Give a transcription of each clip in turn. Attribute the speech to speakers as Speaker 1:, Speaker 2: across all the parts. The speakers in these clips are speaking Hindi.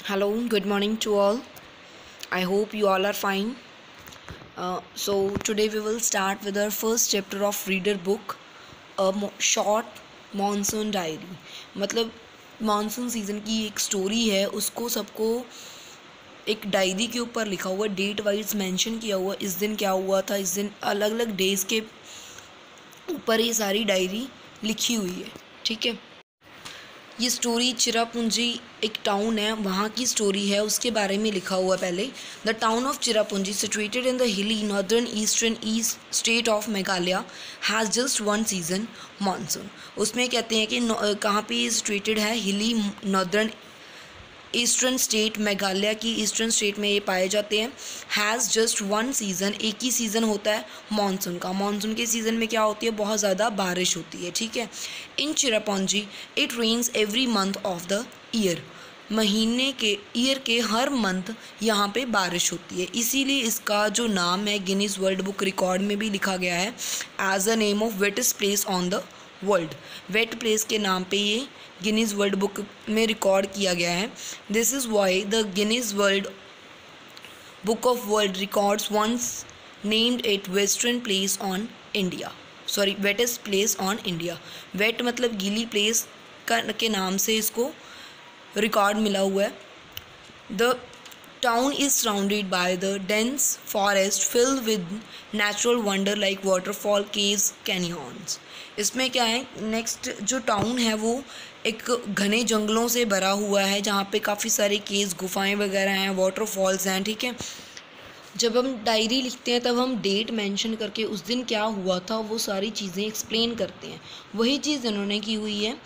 Speaker 1: Hello, good morning to all. I hope you all are fine. Today we will start with our first chapter of reader book, short monsoon diary. मतलब मानसून सीज़न की एक स्टोरी है, उसको सबको एक डायरी के ऊपर लिखा हुआ, डेट वाइज मेंशन किया हुआ, इस दिन क्या हुआ था, इस दिन अलग अलग डेज के ऊपर ये सारी डायरी लिखी हुई है. ठीक है. ये स्टोरी चिरापुंजी एक टाउन है, वहाँ की स्टोरी है, उसके बारे में लिखा हुआ पहले. The town of Cherrapunji situated in the hilly northern eastern east state of Meghalaya has just one season monsoon. उसमें कहते हैं कि कहाँ पे ये सिचुएटेड है, हिली नॉर्दर्न ईस्टर्न स्टेट, मेघालय की ईस्टर्न स्टेट में ये पाए जाते हैं. हैज़ जस्ट वन सीज़न, एक ही सीज़न होता है मानसून का. मानसून के सीज़न में क्या होती है, बहुत ज़्यादा बारिश होती है. ठीक है. In Cherrapunji it rains every month of the year. Year के हर मंथ यहाँ पे बारिश होती है, इसीलिए इसका जो नाम है गिनीज वर्ल्ड बुक रिकॉर्ड में भी लिखा गया है as a name of wettest place on the world. Wet place के नाम पे ये गिनीज वर्ल्ड बुक में रिकॉर्ड किया गया है. This is why the Guinness world book of world records once named it western place on India, sorry wettest place on India. Wet मतलब गीली प्लेस के नाम से इसको रिकॉर्ड मिला हुआ है. The town is surrounded by the dense forest filled with natural wonder like waterfall, caves, canyons. इसमें क्या है, नेक्स्ट जो टाउन है वो एक घने जंगलों से भरा हुआ है, जहाँ पे काफ़ी सारे केव्स, गुफाएं वगैरह हैं, वाटरफॉल्स हैं. ठीक है. जब हम डायरी लिखते हैं तब हम डेट मेंशन करके उस दिन क्या हुआ था वो सारी चीज़ें एक्सप्लेन करते हैं. वही चीज़ इन्होंने की हुई है.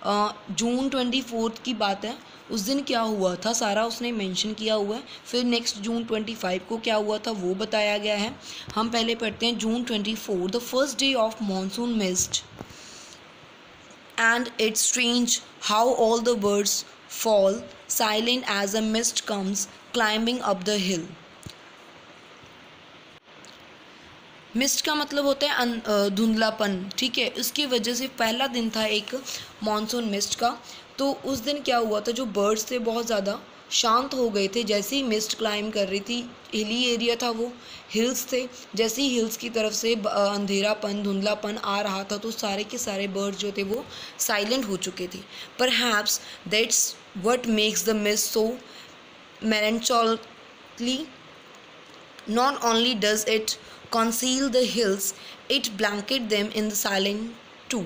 Speaker 1: जून 24 की बात है, उस दिन क्या हुआ था सारा उसने मेंशन किया हुआ है. फिर नेक्स्ट जून 25 को क्या हुआ था वो बताया गया है. हम पहले पढ़ते हैं जून 24. The first day of monsoon mist and it's strange how all the birds fall silent as a mist comes climbing up the hill. Mist का मतलब होता है धुंधलापन. ठीक है. उसकी वजह से पहला दिन था एक मानसून मिस्ट का. तो उस दिन क्या हुआ था, जो बर्ड्स थे बहुत ज़्यादा शांत हो गए थे जैसे ही मिस्ट क्लाइम कर रही थी. हिली एरिया था, वो हिल्स थे. जैसे ही हिल्स की तरफ से अंधेरापन, धुंधलापन आ रहा था तो सारे के सारे बर्ड्स जो थे वो साइलेंट हो चुके थे. Perhaps that's what makes the mist so melancholy. Not only does it conceal the hills, it blanket them in the silence too.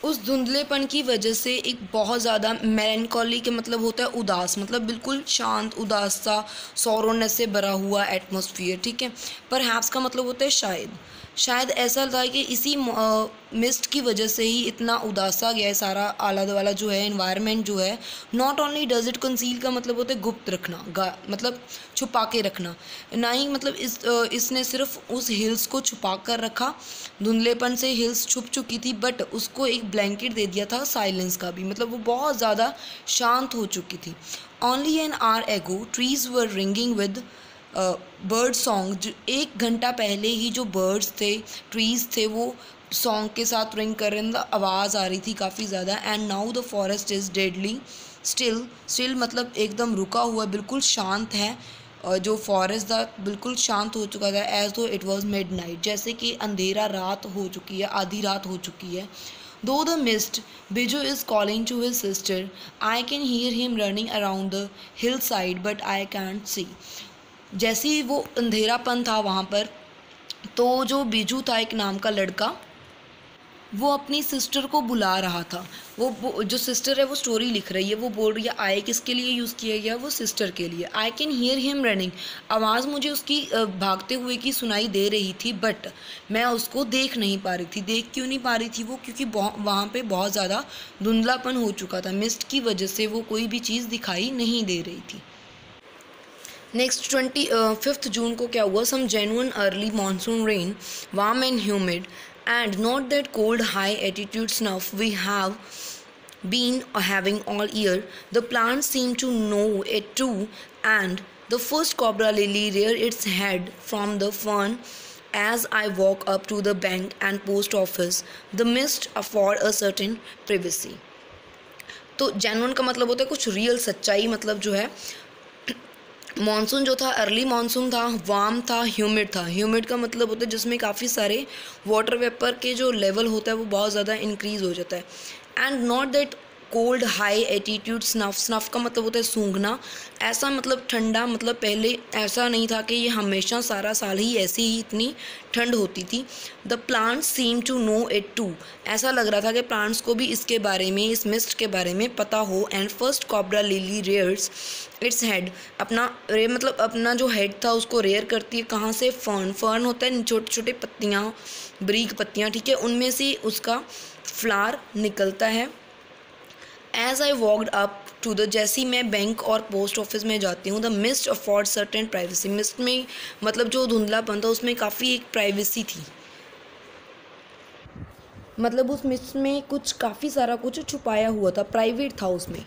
Speaker 1: उस धुंधलेपन की वजह से एक बहुत ज़्यादा मेलनकॉली के मतलब होता है उदास, मतलब बिल्कुल शांत, उदास सा, सौरोनेस से भरा हुआ एटमॉस्फेयर. ठीक है. पर हैप्स का मतलब होता है शायद ऐसा था कि इसी मिस्ट की वजह से ही इतना उदासा गया है सारा आला वाला जो है एनवायरनमेंट जो है. Not only does it conceal का मतलब होता है गुप्त रखना, मतलब छुपा के रखना. ना ही मतलब इसने सिर्फ उस हिल्स को छुपा कर रखा, धुंधलेपन से हिल्स छुप चुकी थी, बट उसको एक ब्लैंकेट दे दिया था साइलेंस का भी, मतलब वो बहुत ज़्यादा शांत हो चुकी थी. ओनली एन आवर एगो trees were ringing with bird song. एक घंटा पहले ही जो बर्ड्स थे, ट्रीज़ थे, वो सॉन्ग के साथ रिंग कर रहे, आवाज़ आ रही थी काफ़ी ज़्यादा. And now the forest is deadly still मतलब एकदम रुका हुआ, बिल्कुल शांत है. और जो फॉरेस्ट था बिल्कुल शांत हो चुका था, एज दो इट वॉज मिड नाइट, जैसे कि अंधेरा रात हो चुकी है, आधी रात हो चुकी है. Though the mist, Biju is calling to his sister. I can hear him running around the hillside, but I can't see. जैसे ही वो अंधेरापन था वहाँ पर, तो जो बिजू था एक नाम का लड़का, वो अपनी सिस्टर को बुला रहा था. वो जो सिस्टर है वो स्टोरी लिख रही है, वो बोल रही है आई किसके लिए यूज़ किया गया, वो सिस्टर के लिए. I can hear him running, आवाज़ मुझे उसकी भागते हुए की सुनाई दे रही थी, बट मैं उसको देख नहीं पा रही थी. देख क्यों नहीं पा रही थी वो, क्योंकि वहाँ पे बहुत ज़्यादा धुंधलापन हो चुका था. मिस्ट की वजह से वो कोई भी चीज़ दिखाई नहीं दे रही थी. नेक्स्ट 25 जून को क्या हुआ, some genuine early monsoon rain, warm and humid and not that cold high altitude snuff we have been having all year. The plants seem to know it too, and the first cobra lily reared its head from the fern as I walk up to the bank and post office. The mist afford a certain privacy. तो जेन्युइन का मतलब होता है कुछ रियल, सच्चाई, मतलब जो है मॉनसून जो था अर्ली मॉनसून था, वार्म था, ह्यूमिड था। ह्यूमिड का मतलब होता है जिसमें काफ़ी सारे वाटर वेपर के जो लेवल होता है वो बहुत ज़्यादा इंक्रीज़ हो जाता है। And not that cold high attitude snuff, snuff का मतलब होता है सूंघना। ऐसा मतलब ठंडा, मतलब पहले ऐसा नहीं था कि ये हमेशा सारा साल ही ऐसी ही इतनी ठंड होती थी। The plants seem to know it too, ऐसा लग रहा था कि प्लांट्स को भी इसके बारे में, इस मिस्ट के बारे में पता हो। And first cobra lily rears its head, अपना मतलब अपना जो हेड था उसको रेयर करती है। कहाँ से? फर्न, फर्न होता है छोटे छोटे पत्तियाँ, ब्रीक पत्तियाँ, ठीक है, उनमें से उसका फ्लावर निकलता है। As I walked up to the, जैसी मैं बैंक और पोस्ट ऑफिस में जाती हूँ, the mist afford certain privacy, mist में मतलब जो धुंधलापन था उसमें काफ़ी एक प्राइवेसी थी, मतलब उस मिस्ट में कुछ काफ़ी सारा कुछ छुपाया हुआ था, प्राइवेट था उसमें।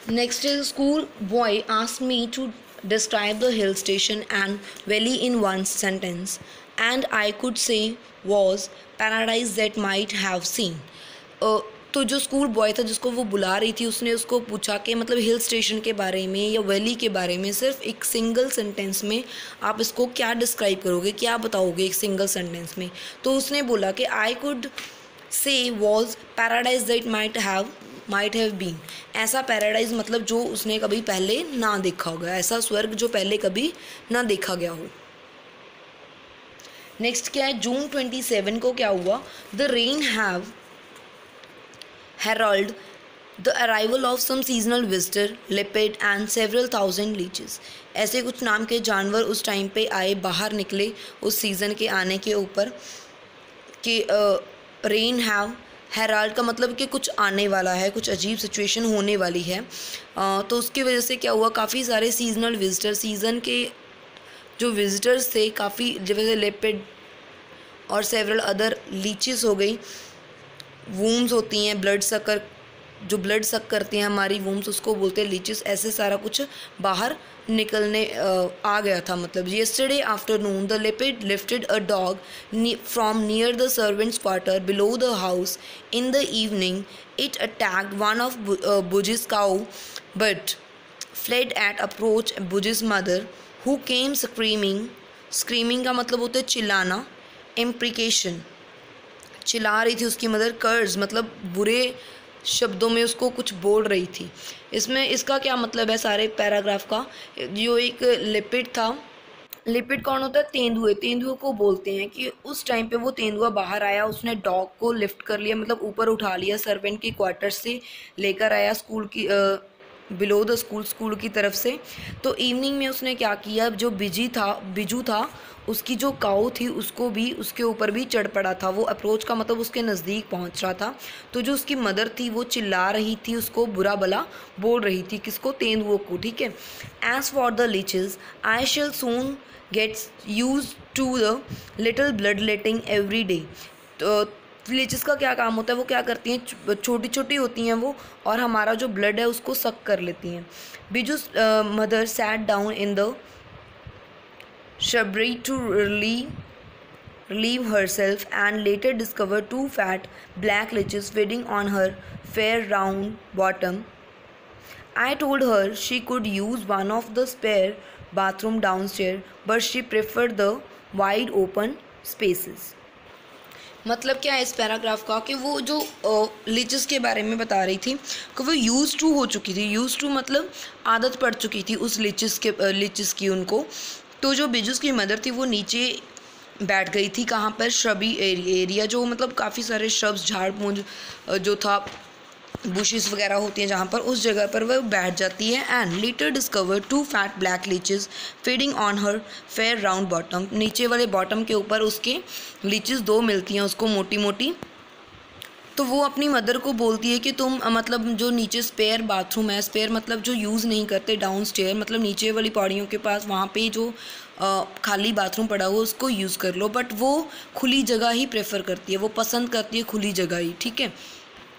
Speaker 1: Next is school boy asked me to describe the hill station and valley in one sentence, and I could say was paradise that might have seen. तो जो स्कूल बॉय था जिसको वो बुला रही थी, उसने उसको पूछा कि मतलब हिल स्टेशन के बारे में या वैली के बारे में सिर्फ एक सिंगल सेंटेंस में आप इसको क्या डिस्क्राइब करोगे, क्या बताओगे एक सिंगल सेंटेंस में। तो उसने बोला कि I could say was paradise that might have been, ऐसा पैराडाइज मतलब जो उसने कभी पहले ना देखा होगा, ऐसा स्वर्ग जो पहले कभी ना देखा गया हो। नेक्स्ट क्या है, जून 27 को क्या हुआ, the rain have herald the arrival of some seasonal visitor, leopard and several thousand leeches. ऐसे कुछ नाम के जानवर उस टाइम पे आए, बाहर निकले उस सीज़न के आने के ऊपर कि रेन हैव, हेराल्ड का मतलब कि कुछ आने वाला है, कुछ अजीब सिचुएशन होने वाली है। तो उसकी वजह से क्या हुआ, काफ़ी सारे सीजनल विजिटर, सीज़न के जो विजिटर्स थे काफ़ी, जैसे लेपर्ड और सेवरल अदर लीचेस हो गई, वूम्स होती हैं ब्लड सकर, जो ब्लड सक करती हैं हमारी वूम्स, उसको बोलते हैं लीचेस। ऐसे सारा कुछ बाहर निकलने आ गया था। मतलब yesterday afternoon the leopard lifted a dog from near the servants quarter below the house. In the evening it attacked one of Bujji's cow but fled at approach Bujji's mother who came screaming. Screaming का मतलब होता है चिल्लाना, इम्प्रिकेशन, चिल्ला रही थी उसकी मदर, कर्ज मतलब बुरे शब्दों में उसको कुछ बोल रही थी। इसमें इसका क्या मतलब है सारे पैराग्राफ का, जो एक लिपिड था, लिपिड कौन होता है, तेंदुए, तेंदुए को बोलते हैं कि उस टाइम पे वो तेंदुआ बाहर आया, उसने डॉग को लिफ्ट कर लिया, मतलब ऊपर उठा लिया, सर्वेंट की क्वार्टर से लेकर आया स्कूल की बिलो द स्कूल, स्कूल की तरफ से। तो इवनिंग में उसने क्या किया, जो बिजू था उसकी जो काऊ थी उसको भी, उसके ऊपर भी चढ़ पड़ा था। वो अप्रोच का मतलब उसके नज़दीक पहुंच रहा था। तो जो उसकी मदर थी वो चिल्ला रही थी, उसको बुरा भला बोल रही थी, किसको, तेंदुओं को, ठीक है। As for the leeches I shall soon gets use to the little blood letting every day. तो लीचेस का क्या काम होता है, वो क्या करती हैं, छोटी छोटी होती हैं वो, और हमारा जो ब्लड है उसको सक कर लेती हैं। Biju mother sat down in the shrubbery to relieve herself and later discovered two fat black leeches feeding on her fair round bottom. I told her she could use one of the spare bathroom downstairs, but she preferred the wide open spaces. मतलब क्या है इस पैराग्राफ का कि वो जो लीचेस के बारे में बता रही थी कि वो यूज़ टू हो चुकी थी। यूज़ टू मतलब आदत पड़ चुकी थी उस लीचेस की उनको। तो जो बिजूस की मदर थी वो नीचे बैठ गई थी, कहाँ पर, श्रबी एरिया, जो मतलब काफ़ी सारे श्रब्स, झाड़ पूंज जो था, बुशेस वगैरह होती हैं जहाँ पर, उस जगह पर वह बैठ जाती है। And later discover to fat black leeches feeding on her fair round bottom. नीचे वाले बॉटम के ऊपर उसके लीचेस दो मिलती हैं उसको, मोटी मोटी। तो वो अपनी मदर को बोलती है कि तुम मतलब जो नीचे स्पेयर बाथरूम है, स्पेयर मतलब जो यूज़ नहीं करते, डाउन स्टेयर मतलब नीचे वाली पौड़ियों के पास, वहाँ पे जो खाली बाथरूम पड़ा हुआ उसको यूज़ कर लो। बट वो खुली जगह ही प्रेफर करती है, वो पसंद करती है खुली जगह ही, ठीक है।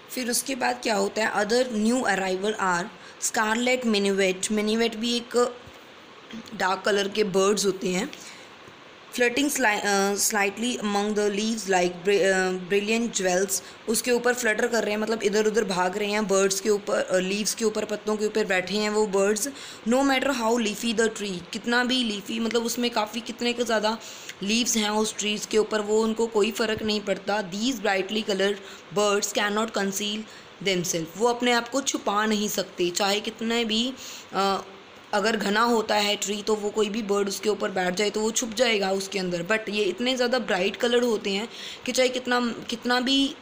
Speaker 1: फिर उसके बाद क्या होता है, other new arrival are scarlet minivet. Minivet भी एक डार्क कलर के बर्ड्स होते हैं। Flitting slightly among the leaves like brilliant jewels, उसके ऊपर फ्लटर कर रहे हैं, मतलब इधर उधर भाग रहे हैं बर्ड्स के ऊपर, लीव्स के ऊपर, पत्तों के ऊपर बैठे हैं वो birds. No matter how leafy the tree, कितना भी लीफी मतलब उसमें काफ़ी कितने के ज़्यादा लीव्स हैं उस ट्रीज़ के ऊपर, वो उनको कोई फ़र्क नहीं पड़ता। These brightly coloured birds can not conceal themself, वो अपने आप को छुपा नहीं सकते, चाहे कितने भी अगर घना होता है ट्री तो वो कोई भी बर्ड उसके ऊपर बैठ जाए तो वो छुप जाएगा उसके अंदर, बट ये इतने ज़्यादा ब्राइट कलर्ड होते हैं कि चाहे कितना भी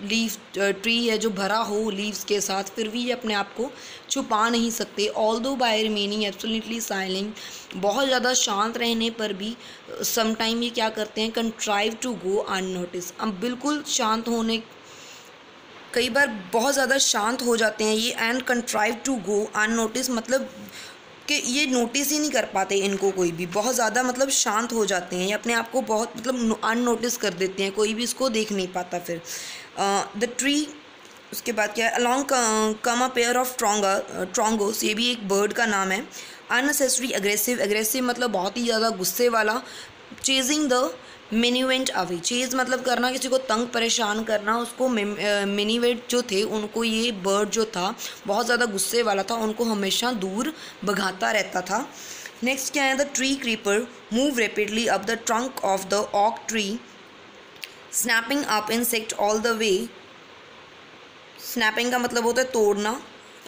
Speaker 1: लीफ ट्री है जो भरा हो लीव्स के साथ, फिर भी ये अपने आप को छुपा नहीं सकते। Although by remaining absolutely silent, बहुत ज़्यादा शांत रहने पर भी समटाइम ये क्या करते हैं, कंट्राइव टू गो अननोटिस, अब बिल्कुल शांत होने, कई बार बहुत ज़्यादा शांत हो जाते हैं ये, and contrive to go unnoticed मतलब कि ये नोटिस ही नहीं कर पाते इनको कोई भी, बहुत ज़्यादा मतलब शांत हो जाते हैं ये, अपने आप को बहुत मतलब अननोटिस कर देते हैं, कोई भी इसको देख नहीं पाता। फिर द ट्री, उसके बाद क्या है, along come a pair of drongos, ये भी एक बर्ड का नाम है। अननेसेसरी अग्रेसिव, अग्रेसिव मतलब बहुत ही ज़्यादा गुस्से वाला। चेजिंग द मिनीवेंट अवे, चेज मतलब करना, किसी को तंग परेशान करना, उसको मिनीवेट जो थे उनको ये बर्ड जो था बहुत ज़्यादा गुस्से वाला था, उनको हमेशा दूर भगाता रहता था। नेक्स्ट क्या है, the tree creeper move rapidly up the trunk of the oak tree snapping up insect all the way. Snapping का मतलब होता है तोड़ना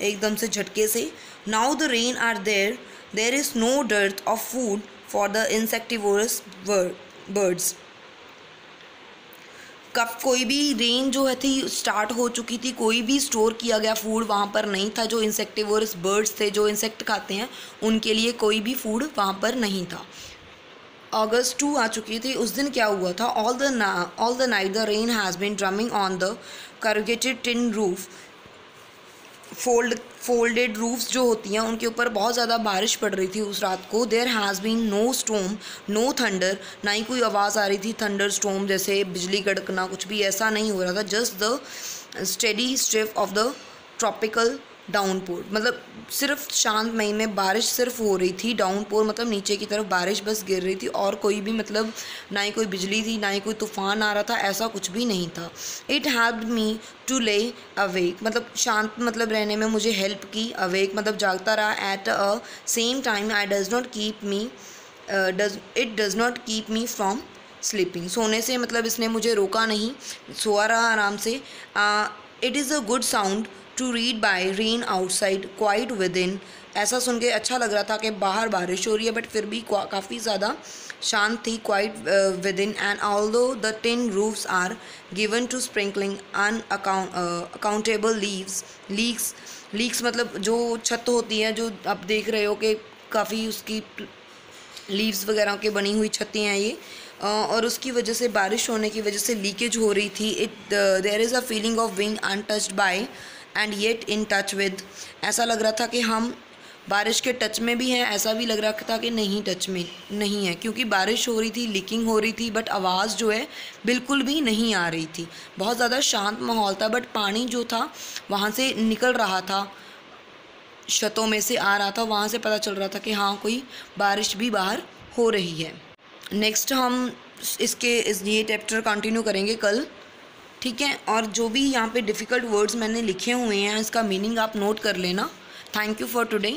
Speaker 1: एकदम से झटके से। Now the rain are there is no dearth of food for the insectivorous birds. कब कोई भी रेन जो है थी स्टार्ट हो चुकी थी, कोई भी स्टोर किया गया फूड वहाँ पर नहीं था, जो इंसेक्टिवोरस बर्ड्स थे जो इंसेक्ट खाते हैं उनके लिए कोई भी फूड वहाँ पर नहीं था। अगस्त 2 आ चुकी थी, उस दिन क्या हुआ था, all the night the rain has been drumming on the corrugated tin roof, folded roofs जो होती हैं उनके ऊपर बहुत ज़्यादा बारिश पड़ रही थी उस रात को। There has been no storm no thunder, ना ही कोई आवाज़ आ रही थी थंडर स्टॉर्म जैसे बिजली कड़कना, कुछ भी ऐसा नहीं हो रहा था। Just the steady strip of the tropical downpour, मतलब सिर्फ शांत मई में बारिश सिर्फ हो रही थी, डाउनपोर मतलब नीचे की तरफ बारिश बस गिर रही थी, और कोई भी मतलब ना ही कोई बिजली थी ना ही कोई तूफान आ रहा था, ऐसा कुछ भी नहीं था। इट हेल्प्ड मी टू ले अवेक, मतलब शांत मतलब रहने में मुझे हेल्प की, अवेक मतलब जागता रहा। At a same time I does not keep me from sleeping, सोने से मतलब इसने मुझे रोका नहीं, सोआ रहा आराम से। It is a good sound to read by rain outside quite within, ऐसा सुन के अच्छा लग रहा था कि बाहर बारिश हो रही है बट फिर भी काफ़ी ज़्यादा शांत थी, quite within. And although the tin roofs are given to sprinkling unaccountable leaks मतलब जो छत होती है, जो आप देख रहे हो कि काफ़ी उसकी लीव्स वगैरह के बनी हुई छतें हैं ये, और उसकी वजह से बारिश होने की वजह से लीकेज हो रही थी। There is a feeling of being untouched by and yet in touch with, ऐसा लग रहा था कि हम बारिश के टच में भी हैं, ऐसा भी लग रहा था कि नहीं टच में नहीं है, क्योंकि बारिश हो रही थी, लीकिंग हो रही थी, बट आवाज़ जो है बिल्कुल भी नहीं आ रही थी। बहुत ज़्यादा शांत माहौल था, बट पानी जो था वहाँ से निकल रहा था, छतों में से आ रहा था, वहाँ से पता चल रहा था कि हाँ कोई बारिश भी बाहर हो रही है। नेक्स्ट हम ये चैप्टर कंटिन्यू करेंगे कल, ठीक है। और जो भी यहाँ पे डिफ़िकल्ट वर्ड्स मैंने लिखे हुए हैं इसका मीनिंग आप नोट कर लेना। Thank you for today.